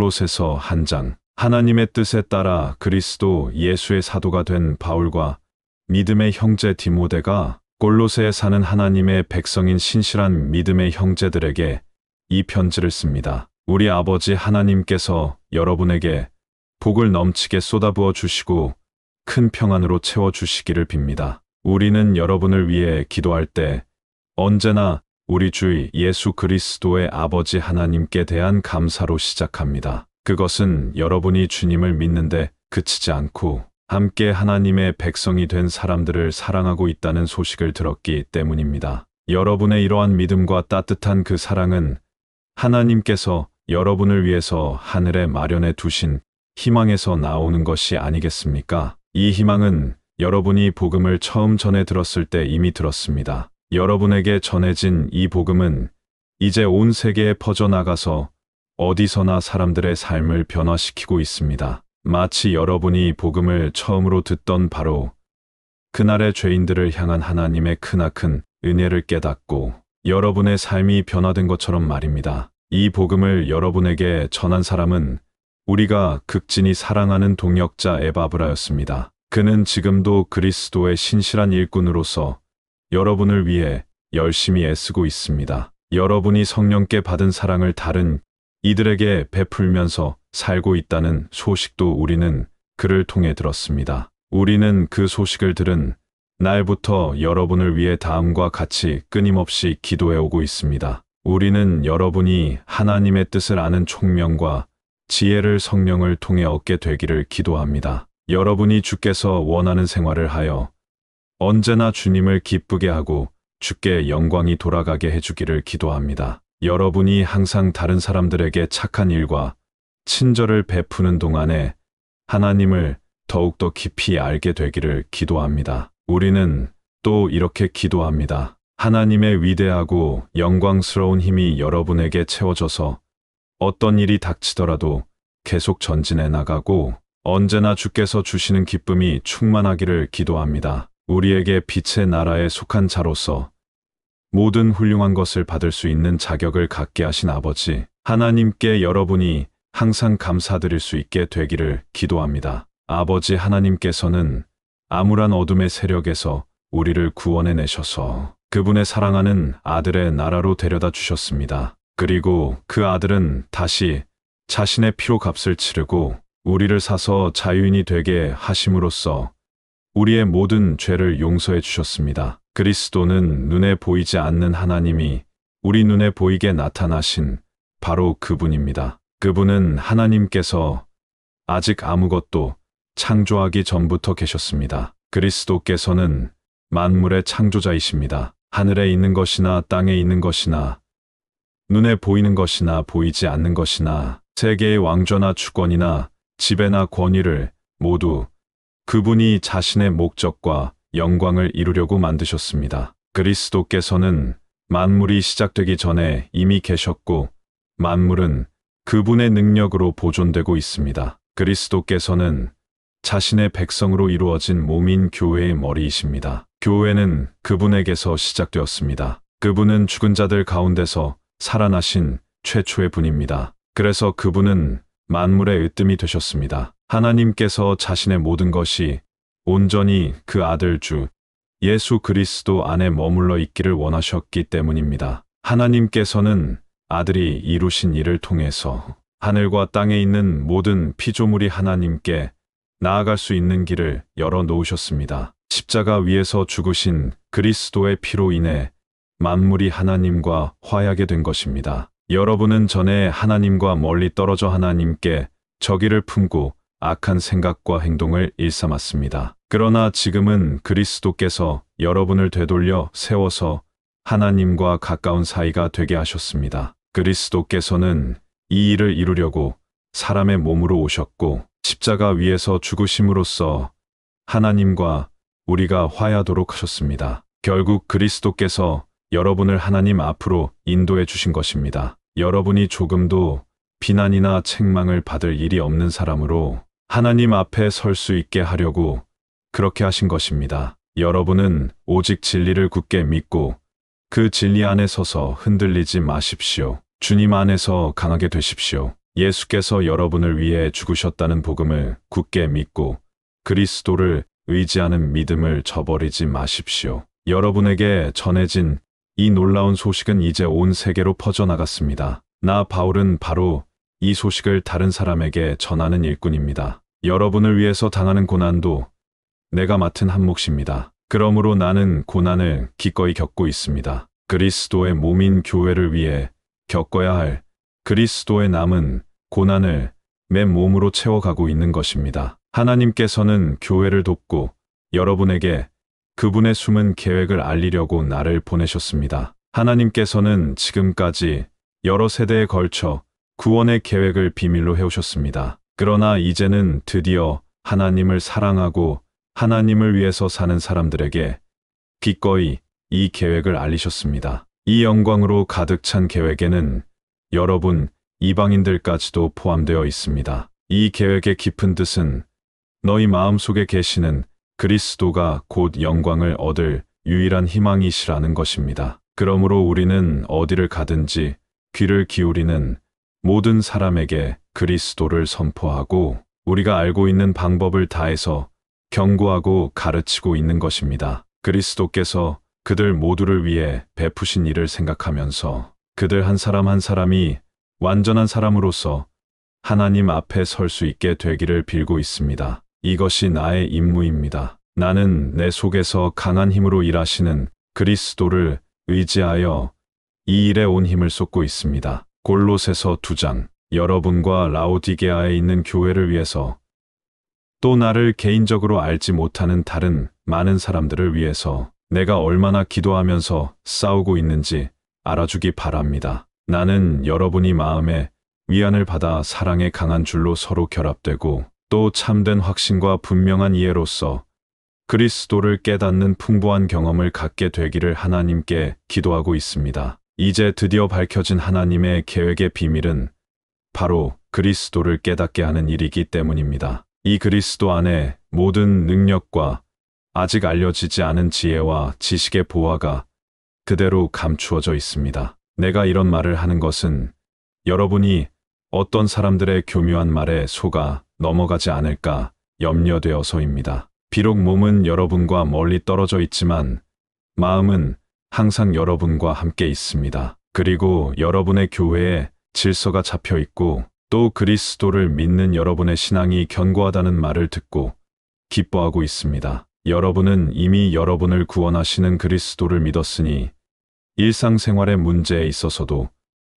골로새서 1장. 하나님의 뜻에 따라 그리스도 예수의 사도가 된 바울과 믿음의 형제 디모데가 골로새에 사는 하나님의 백성인 신실한 믿음의 형제들에게 이 편지를 씁니다. 우리 아버지 하나님께서 여러분에게 복을 넘치게 쏟아부어 주시고 큰 평안으로 채워 주시기를 빕니다. 우리는 여러분을 위해 기도할 때 언제나 우리 주 예수 그리스도의 아버지 하나님께 대한 감사로 시작합니다. 그것은 여러분이 주님을 믿는데 그치지 않고 함께 하나님의 백성이 된 사람들을 사랑하고 있다는 소식을 들었기 때문입니다. 여러분의 이러한 믿음과 따뜻한 그 사랑은 하나님께서 여러분을 위해서 하늘에 마련해 두신 희망에서 나오는 것이 아니겠습니까? 이 희망은 여러분이 복음을 처음 전해 들었을 때 이미 들었습니다. 여러분에게 전해진 이 복음은 이제 온 세계에 퍼져나가서 어디서나 사람들의 삶을 변화시키고 있습니다. 마치 여러분이 복음을 처음으로 듣던 바로 그날의 죄인들을 향한 하나님의 크나큰 은혜를 깨닫고 여러분의 삶이 변화된 것처럼 말입니다. 이 복음을 여러분에게 전한 사람은 우리가 극진히 사랑하는 동역자 에바브라였습니다. 그는 지금도 그리스도의 신실한 일꾼으로서 여러분을 위해 열심히 애쓰고 있습니다. 여러분이 성령께 받은 사랑을 다른 이들에게 베풀면서 살고 있다는 소식도 우리는 그를 통해 들었습니다. 우리는 그 소식을 들은 날부터 여러분을 위해 다음과 같이 끊임없이 기도해 오고 있습니다. 우리는 여러분이 하나님의 뜻을 아는 총명과 지혜를 성령을 통해 얻게 되기를 기도합니다. 여러분이 주께서 원하는 생활을 하여 언제나 주님을 기쁘게 하고 주께 영광이 돌아가게 해주기를 기도합니다. 여러분이 항상 다른 사람들에게 착한 일과 친절을 베푸는 동안에 하나님을 더욱더 깊이 알게 되기를 기도합니다. 우리는 또 이렇게 기도합니다. 하나님의 위대하고 영광스러운 힘이 여러분에게 채워져서 어떤 일이 닥치더라도 계속 전진해 나가고 언제나 주께서 주시는 기쁨이 충만하기를 기도합니다. 우리에게 빛의 나라에 속한 자로서 모든 훌륭한 것을 받을 수 있는 자격을 갖게 하신 아버지 하나님께 여러분이 항상 감사드릴 수 있게 되기를 기도합니다. 아버지 하나님께서는 암울한 어둠의 세력에서 우리를 구원해 내셔서 그분의 사랑하는 아들의 나라로 데려다 주셨습니다. 그리고 그 아들은 다시 자신의 피로 값을 치르고 우리를 사서 자유인이 되게 하심으로써 우리의 모든 죄를 용서해 주셨습니다. 그리스도는 눈에 보이지 않는 하나님이 우리 눈에 보이게 나타나신 바로 그분입니다. 그분은 하나님께서 아직 아무것도 창조하기 전부터 계셨습니다. 그리스도께서는 만물의 창조자이십니다. 하늘에 있는 것이나 땅에 있는 것이나 눈에 보이는 것이나 보이지 않는 것이나 세계의 왕좌나 주권이나 지배나 권위를 모두 그분이 자신의 목적과 영광을 이루려고 만드셨습니다. 그리스도께서는 만물이 시작되기 전에 이미 계셨고 만물은 그분의 능력으로 보존되고 있습니다. 그리스도께서는 자신의 백성으로 이루어진 몸인 교회의 머리이십니다. 교회는 그분에게서 시작되었습니다. 그분은 죽은 자들 가운데서 살아나신 최초의 분입니다. 그래서 그분은 만물의 으뜸이 되셨습니다. 하나님께서 자신의 모든 것이 온전히 그 아들 주 예수 그리스도 안에 머물러 있기를 원하셨기 때문입니다. 하나님께서는 아들이 이루신 일을 통해서 하늘과 땅에 있는 모든 피조물이 하나님께 나아갈 수 있는 길을 열어 놓으셨습니다. 십자가 위에서 죽으신 그리스도의 피로 인해 만물이 하나님과 화해하게 된 것입니다. 여러분은 전에 하나님과 멀리 떨어져 하나님께 적의를 품고 악한 생각과 행동을 일삼았습니다. 그러나 지금은 그리스도께서 여러분을 되돌려 세워서 하나님과 가까운 사이가 되게 하셨습니다. 그리스도께서는 이 일을 이루려고 사람의 몸으로 오셨고 십자가 위에서 죽으심으로써 하나님과 우리가 화해하도록 하셨습니다. 결국 그리스도께서 여러분을 하나님 앞으로 인도해 주신 것입니다. 여러분이 조금도 비난이나 책망을 받을 일이 없는 사람으로 하나님 앞에 설 수 있게 하려고 그렇게 하신 것입니다. 여러분은 오직 진리를 굳게 믿고 그 진리 안에 서서 흔들리지 마십시오. 주님 안에서 강하게 되십시오. 예수께서 여러분을 위해 죽으셨다는 복음을 굳게 믿고 그리스도를 의지하는 믿음을 저버리지 마십시오. 여러분에게 전해진 이 놀라운 소식은 이제 온 세계로 퍼져나갔습니다. 나 바울은 바로 이 소식을 다른 사람에게 전하는 일꾼입니다. 여러분을 위해서 당하는 고난도 내가 맡은 한 몫입니다. 그러므로 나는 고난을 기꺼이 겪고 있습니다. 그리스도의 몸인 교회를 위해 겪어야 할 그리스도의 남은 고난을 맨 몸으로 채워가고 있는 것입니다. 하나님께서는 교회를 돕고 여러분에게 그분의 숨은 계획을 알리려고 나를 보내셨습니다. 하나님께서는 지금까지 여러 세대에 걸쳐 구원의 계획을 비밀로 해오셨습니다. 그러나 이제는 드디어 하나님을 사랑하고 하나님을 위해서 사는 사람들에게 기꺼이 이 계획을 알리셨습니다. 이 영광으로 가득 찬 계획에는 여러분 이방인들까지도 포함되어 있습니다. 이 계획의 깊은 뜻은 너희 마음속에 계시는 그리스도가 곧 영광을 얻을 유일한 희망이시라는 것입니다. 그러므로 우리는 어디를 가든지 귀를 기울이는 모든 사람에게 그리스도를 선포하고 우리가 알고 있는 방법을 다해서 경고하고 가르치고 있는 것입니다. 그리스도께서 그들 모두를 위해 베푸신 일을 생각하면서 그들 한 사람 한 사람이 완전한 사람으로서 하나님 앞에 설 수 있게 되기를 빌고 있습니다. 이것이 나의 임무입니다. 나는 내 속에서 강한 힘으로 일하시는 그리스도를 의지하여 이 일에 온 힘을 쏟고 있습니다. 골로새서 2장. 여러분과 라오디게아에 있는 교회를 위해서 또 나를 개인적으로 알지 못하는 다른 많은 사람들을 위해서 내가 얼마나 기도하면서 싸우고 있는지 알아주기 바랍니다. 나는 여러분이 마음에 위안을 받아 사랑의 강한 줄로 서로 결합되고 또 참된 확신과 분명한 이해로서 그리스도를 깨닫는 풍부한 경험을 갖게 되기를 하나님께 기도하고 있습니다. 이제 드디어 밝혀진 하나님의 계획의 비밀은 바로 그리스도를 깨닫게 하는 일이기 때문입니다. 이 그리스도 안에 모든 능력과 아직 알려지지 않은 지혜와 지식의 보화가 그대로 감추어져 있습니다. 내가 이런 말을 하는 것은 여러분이 어떤 사람들의 교묘한 말에 속아 넘어가지 않을까 염려되어서입니다. 비록 몸은 여러분과 멀리 떨어져 있지만 마음은 항상 여러분과 함께 있습니다. 그리고 여러분의 교회에 질서가 잡혀 있고 또 그리스도를 믿는 여러분의 신앙이 견고하다는 말을 듣고 기뻐하고 있습니다. 여러분은 이미 여러분을 구원하시는 그리스도를 믿었으니 일상생활의 문제에 있어서도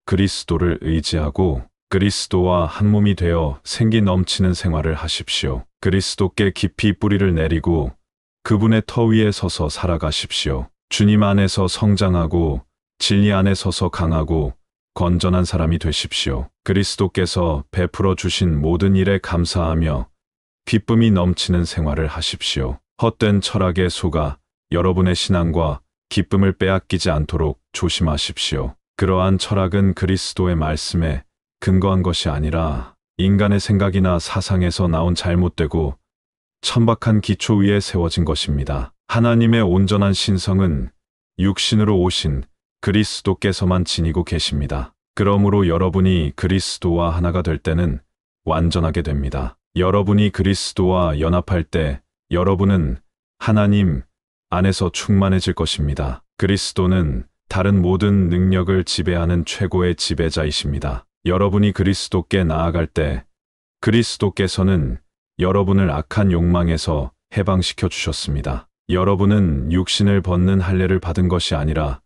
그리스도를 의지하고 그리스도와 한 몸이 되어 생기 넘치는 생활을 하십시오. 그리스도께 깊이 뿌리를 내리고 그분의 터 위에 서서 살아가십시오. 주님 안에서 성장하고 진리 안에 서서 강하고 건전한 사람이 되십시오. 그리스도께서 베풀어 주신 모든 일에 감사하며 기쁨이 넘치는 생활을 하십시오. 헛된 철학에 속아 여러분의 신앙과 기쁨을 빼앗기지 않도록 조심하십시오. 그러한 철학은 그리스도의 말씀에 근거한 것이 아니라 인간의 생각이나 사상에서 나온 잘못되고 천박한 기초 위에 세워진 것입니다. 하나님의 온전한 신성은 육신으로 오신 그리스도께서만 지니고 계십니다. 그러므로 여러분이 그리스도와 하나가 될 때는 완전하게 됩니다. 여러분이 그리스도와 연합할 때 여러분은 하나님 안에서 충만해질 것입니다. 그리스도는 다른 모든 능력을 지배하는 최고의 지배자이십니다. 여러분이 그리스도께 나아갈 때 그리스도께서는 여러분을 악한 욕망에서 해방시켜 주셨습니다. 여러분은 육신을 벗는 할례를 받은 것이 아니라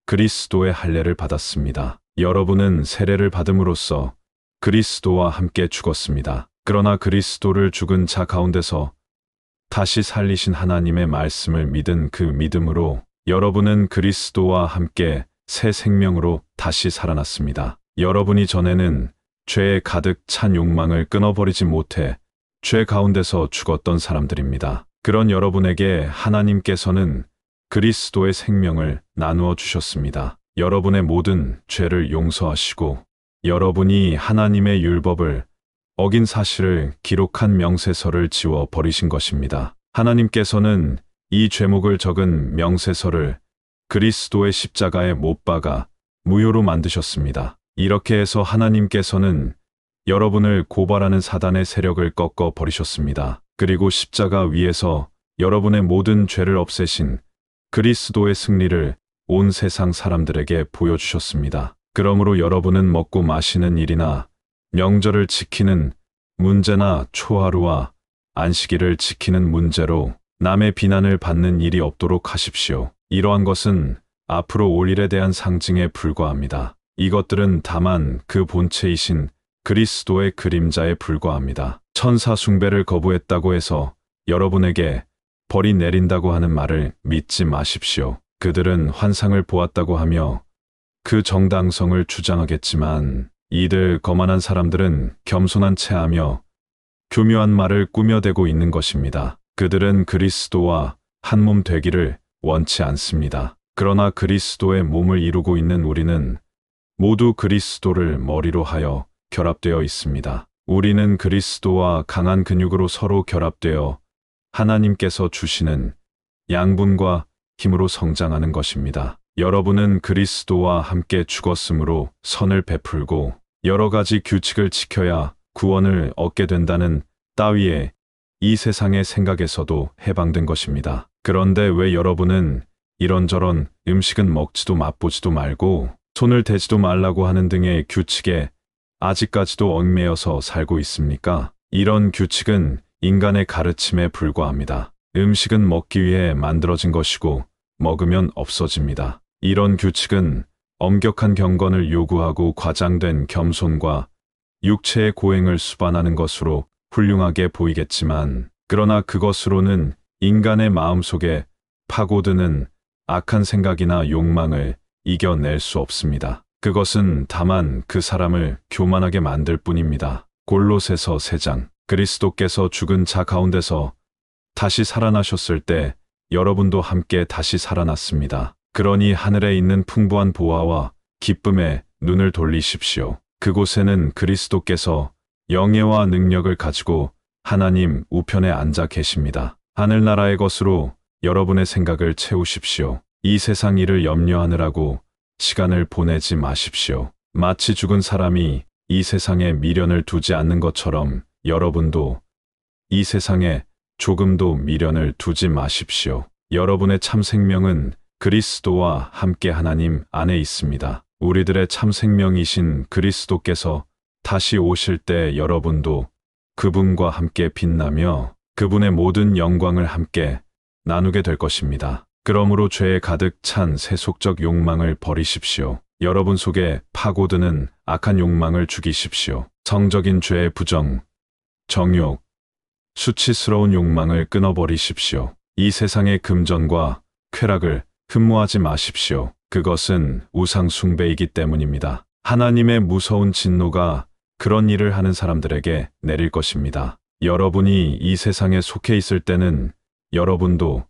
그리스도의 할례를 받았습니다. 여러분은 세례를 받음으로써 그리스도와 함께 죽었습니다. 그러나 그리스도를 죽은 자 가운데서 다시 살리신 하나님의 말씀을 믿은 그 믿음으로 여러분은 그리스도와 함께 새 생명으로 다시 살아났습니다. 여러분이 전에는 죄에 가득 찬 욕망을 끊어버리지 못해 죄 가운데서 죽었던 사람들입니다. 그런 여러분에게 하나님께서는 그리스도의 생명을 나누어 주셨습니다. 여러분의 모든 죄를 용서하시고 여러분이 하나님의 율법을 어긴 사실을 기록한 명세서를 지워 버리신 것입니다. 하나님께서는 이 죄목을 적은 명세서를 그리스도의 십자가에 못 박아 무효로 만드셨습니다. 이렇게 해서 하나님께서는 여러분을 고발하는 사단의 세력을 꺾어 버리셨습니다. 그리고 십자가 위에서 여러분의 모든 죄를 없애신 그리스도의 승리를 온 세상 사람들에게 보여주셨습니다. 그러므로 여러분은 먹고 마시는 일이나 명절을 지키는 문제나 초하루와 안식일을 지키는 문제로 남의 비난을 받는 일이 없도록 하십시오. 이러한 것은 앞으로 올 일에 대한 상징에 불과합니다. 이것들은 다만 그 본체이신 그리스도의 그림자에 불과합니다. 천사 숭배를 거부했다고 해서 여러분에게 벌이 내린다고 하는 말을 믿지 마십시오. 그들은 환상을 보았다고 하며 그 정당성을 주장하겠지만 이들 거만한 사람들은 겸손한 체하며 교묘한 말을 꾸며대고 있는 것입니다. 그들은 그리스도와 한 몸 되기를 원치 않습니다. 그러나 그리스도의 몸을 이루고 있는 우리는 모두 그리스도를 머리로 하여 결합되어 있습니다. 우리는 그리스도와 강한 근육으로 서로 결합되어 하나님께서 주시는 양분과 힘으로 성장하는 것입니다. 여러분은 그리스도와 함께 죽었으므로 선을 베풀고 여러 가지 규칙을 지켜야 구원을 얻게 된다는 따위의 이 세상의 생각에서도 해방된 것입니다. 그런데 왜 여러분은 이런저런 음식은 먹지도 맛보지도 말고 손을 대지도 말라고 하는 등의 규칙에 아직까지도 얽매여서 살고 있습니까? 이런 규칙은 인간의 가르침에 불과합니다. 음식은 먹기 위해 만들어진 것이고 먹으면 없어집니다. 이런 규칙은 엄격한 경건을 요구하고 과장된 겸손과 육체의 고행을 수반하는 것으로 훌륭하게 보이겠지만, 그러나 그것으로는 인간의 마음속에 파고드는 악한 생각이나 욕망을 이겨낼 수 없습니다. 그것은 다만 그 사람을 교만하게 만들 뿐입니다. 골로새서 3장. 그리스도께서 죽은 자 가운데서 다시 살아나셨을 때 여러분도 함께 다시 살아났습니다. 그러니 하늘에 있는 풍부한 보화와 기쁨에 눈을 돌리십시오. 그곳에는 그리스도께서 영예와 능력을 가지고 하나님 우편에 앉아 계십니다. 하늘나라의 것으로 여러분의 생각을 채우십시오. 이 세상 일을 염려하느라고 시간을 보내지 마십시오. 마치 죽은 사람이 이 세상에 미련을 두지 않는 것처럼 여러분도 이 세상에 조금도 미련을 두지 마십시오. 여러분의 참 생명은 그리스도와 함께 하나님 안에 있습니다. 우리들의 참 생명이신 그리스도께서 다시 오실 때 여러분도 그분과 함께 빛나며 그분의 모든 영광을 함께 나누게 될 것입니다. 그러므로 죄에 가득 찬 세속적 욕망을 버리십시오. 여러분 속에 파고드는 악한 욕망을 죽이십시오. 성적인 죄의 부정, 정욕, 수치스러운 욕망을 끊어버리십시오. 이 세상의 금전과 쾌락을 흠모하지 마십시오. 그것은 우상 숭배이기 때문입니다. 하나님의 무서운 진노가 그런 일을 하는 사람들에게 내릴 것입니다. 여러분이 이 세상에 속해 있을 때는 여러분도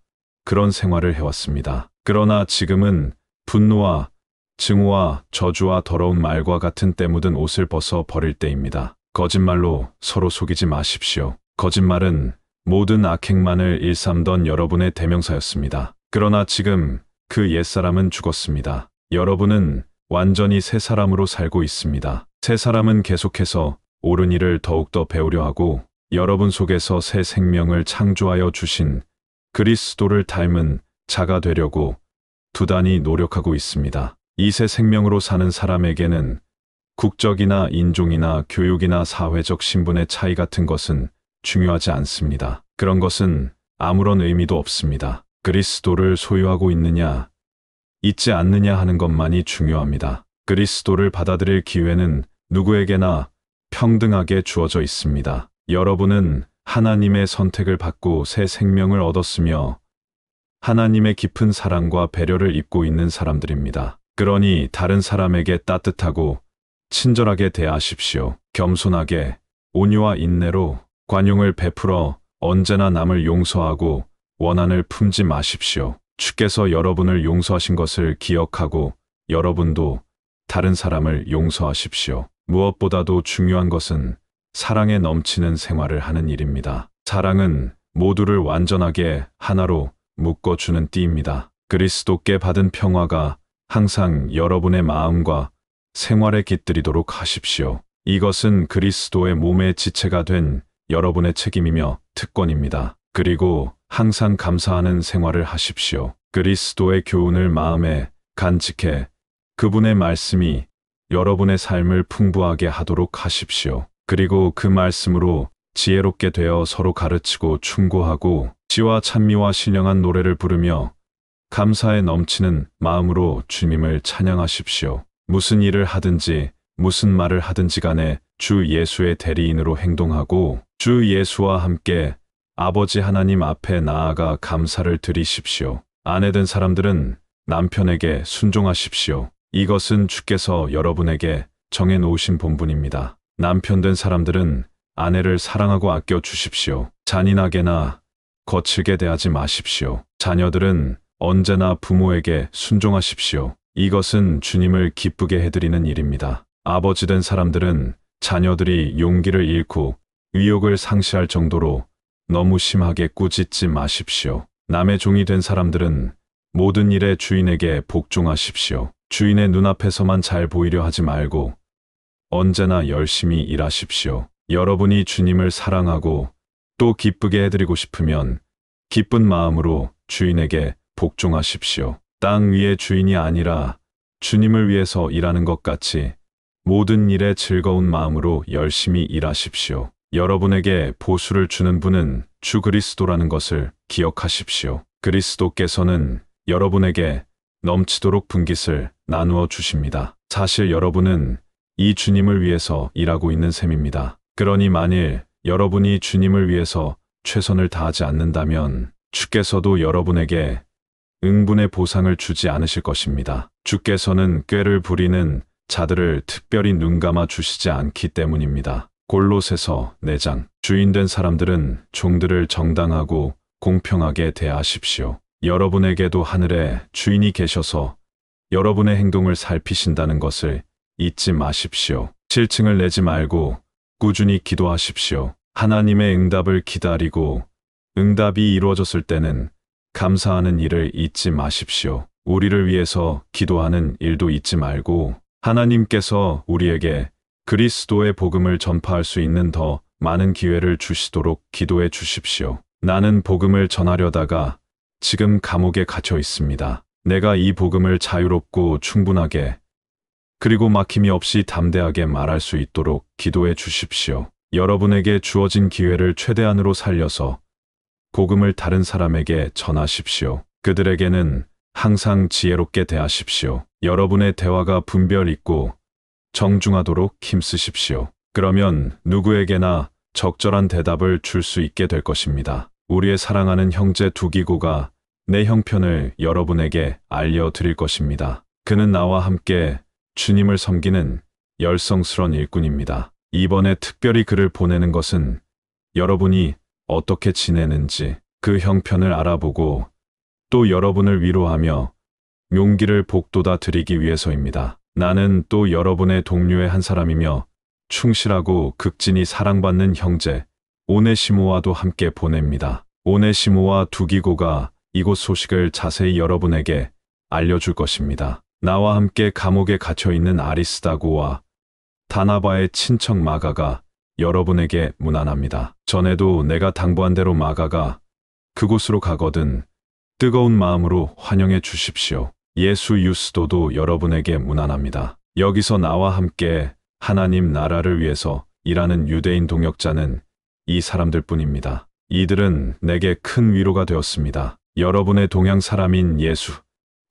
그런 생활을 해왔습니다. 그러나 지금은 분노와 증오와 저주와 더러운 말과 같은 때 묻은 옷을 벗어 버릴 때입니다. 거짓말로 서로 속이지 마십시오. 거짓말은 모든 악행만을 일삼던 여러분의 대명사였습니다. 그러나 지금 그 옛사람은 죽었습니다. 여러분은 완전히 새 사람으로 살고 있습니다. 새 사람은 계속해서 옳은 일을 더욱더 배우려 하고 여러분 속에서 새 생명을 창조하여 주신 그리스도를 닮은 자가 되려고 두단히 노력하고 있습니다. 이 새 생명으로 사는 사람에게는 국적이나 인종이나 교육이나 사회적 신분의 차이 같은 것은 중요하지 않습니다. 그런 것은 아무런 의미도 없습니다. 그리스도를 소유하고 있느냐, 있지 않느냐 하는 것만이 중요합니다. 그리스도를 받아들일 기회는 누구에게나 평등하게 주어져 있습니다. 여러분은 하나님의 선택을 받고 새 생명을 얻었으며 하나님의 깊은 사랑과 배려를 입고 있는 사람들입니다. 그러니 다른 사람에게 따뜻하고 친절하게 대하십시오. 겸손하게 온유와 인내로 관용을 베풀어 언제나 남을 용서하고 원한을 품지 마십시오. 주께서 여러분을 용서하신 것을 기억하고 여러분도 다른 사람을 용서하십시오. 무엇보다도 중요한 것은 사랑에 넘치는 생활을 하는 일입니다. 사랑은 모두를 완전하게 하나로 묶어주는 띠입니다. 그리스도께 받은 평화가 항상 여러분의 마음과 생활에 깃들이도록 하십시오. 이것은 그리스도의 몸의 지체가 된 여러분의 책임이며 특권입니다. 그리고 항상 감사하는 생활을 하십시오. 그리스도의 교훈을 마음에 간직해 그분의 말씀이 여러분의 삶을 풍부하게 하도록 하십시오. 그리고 그 말씀으로 지혜롭게 되어 서로 가르치고 충고하고 지와 찬미와 신령한 노래를 부르며 감사에 넘치는 마음으로 주님을 찬양하십시오. 무슨 일을 하든지 무슨 말을 하든지 간에 주 예수의 대리인으로 행동하고 주 예수와 함께 아버지 하나님 앞에 나아가 감사를 드리십시오. 아내된 사람들은 남편에게 순종하십시오. 이것은 주께서 여러분에게 정해놓으신 본분입니다. 남편된 사람들은 아내를 사랑하고 아껴 주십시오. 잔인하게나 거칠게 대하지 마십시오. 자녀들은 언제나 부모에게 순종하십시오. 이것은 주님을 기쁘게 해드리는 일입니다. 아버지된 사람들은 자녀들이 용기를 잃고 의욕을 상실할 정도로 너무 심하게 꾸짖지 마십시오. 남의 종이 된 사람들은 모든 일에 주인에게 복종하십시오. 주인의 눈앞에서만 잘 보이려 하지 말고 언제나 열심히 일하십시오. 여러분이 주님을 사랑하고 또 기쁘게 해드리고 싶으면 기쁜 마음으로 주인에게 복종하십시오. 땅 위의 주인이 아니라 주님을 위해서 일하는 것 같이 모든 일에 즐거운 마음으로 열심히 일하십시오. 여러분에게 보수를 주는 분은 주 그리스도라는 것을 기억하십시오. 그리스도께서는 여러분에게 넘치도록 분깃을 나누어 주십니다. 사실 여러분은 이 주님을 위해서 일하고 있는 셈입니다. 그러니 만일 여러분이 주님을 위해서 최선을 다하지 않는다면 주께서도 여러분에게 응분의 보상을 주지 않으실 것입니다. 주께서는 꾀를 부리는 자들을 특별히 눈감아 주시지 않기 때문입니다. 골로새서 4장. 주인된 사람들은 종들을 정당하고 공평하게 대하십시오. 여러분에게도 하늘에 주인이 계셔서 여러분의 행동을 살피신다는 것을 잊지 마십시오. 실증을 내지 말고 꾸준히 기도하십시오. 하나님의 응답을 기다리고 응답이 이루어졌을 때는 감사하는 일을 잊지 마십시오. 우리를 위해서 기도하는 일도 잊지 말고 하나님께서 우리에게 그리스도의 복음을 전파할 수 있는 더 많은 기회를 주시도록 기도해 주십시오. 나는 복음을 전하려다가 지금 감옥에 갇혀 있습니다. 내가 이 복음을 자유롭고 충분하게 그리고 막힘이 없이 담대하게 말할 수 있도록 기도해 주십시오. 여러분에게 주어진 기회를 최대한으로 살려서 복음을 다른 사람에게 전하십시오. 그들에게는 항상 지혜롭게 대하십시오. 여러분의 대화가 분별 있고 정중하도록 힘쓰십시오. 그러면 누구에게나 적절한 대답을 줄 수 있게 될 것입니다. 우리의 사랑하는 형제 두기고가 내 형편을 여러분에게 알려드릴 것입니다. 그는 나와 함께 주님을 섬기는 열성스런 일꾼입니다. 이번에 특별히 그를 보내는 것은 여러분이 어떻게 지내는지 그 형편을 알아보고 또 여러분을 위로하며 용기를 복돋아 드리기 위해서입니다. 나는 또 여러분의 동료의 한 사람이며 충실하고 극진히 사랑받는 형제 오네시모와도 함께 보냅니다. 오네시모와 두기고가 이곳 소식을 자세히 여러분에게 알려줄 것입니다. 나와 함께 감옥에 갇혀있는 아리스다고와 다나바의 친척 마가가 여러분에게 문안합니다. 전에도 내가 당부한 대로 마가가 그곳으로 가거든 뜨거운 마음으로 환영해 주십시오. 예수 유스도도 여러분에게 문안합니다. 여기서 나와 함께 하나님 나라를 위해서 일하는 유대인 동역자는 이 사람들 뿐입니다. 이들은 내게 큰 위로가 되었습니다. 여러분의 동양 사람인 예수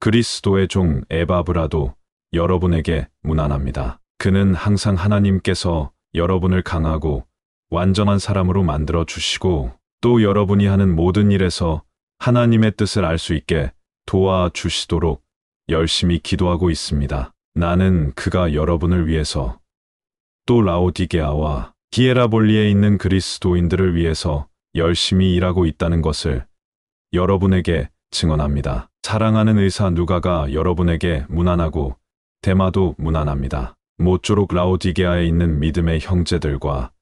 그리스도의 종 에바브라도 여러분에게 문안합니다. 그는 항상 하나님께서 여러분을 강하고 완전한 사람으로 만들어 주시고 또 여러분이 하는 모든 일에서 하나님의 뜻을 알 수 있게 도와주시도록 열심히 기도하고 있습니다. 나는 그가 여러분을 위해서 또 라오디게아와 히에라볼리에 있는 그리스도인들을 위해서 열심히 일하고 있다는 것을 여러분에게 증언합니다. 사랑하는 의사 누가가 여러분에게 문안하고 데마도 문안합니다. 모쪼록 라오디게아에 있는 믿음의 형제들과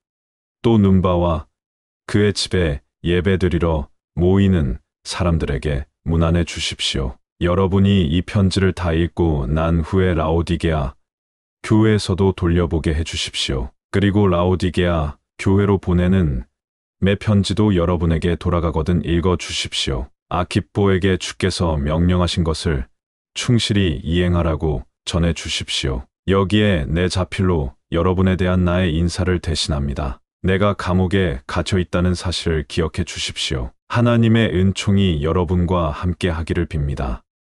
또 눈바와 그의 집에 예배드리러 모이는 사람들에게 문안해 주십시오. 여러분이 이 편지를 다 읽고 난 후에 라오디게아 교회에서도 돌려보게 해 주십시오. 그리고 라오디게아 교회로 보내는 매 편지도 여러분에게 돌아가거든 읽어 주십시오. 아키뽀에게 주께서 명령하신 것을 충실히 이행하라고 전해 주십시오. 여기에 내 자필로 여러분에 대한 나의 인사를 대신합니다. 내가 감옥에 갇혀 있다는 사실을 기억해 주십시오. 하나님의 은총이 여러분과 함께 하기를 빕니다.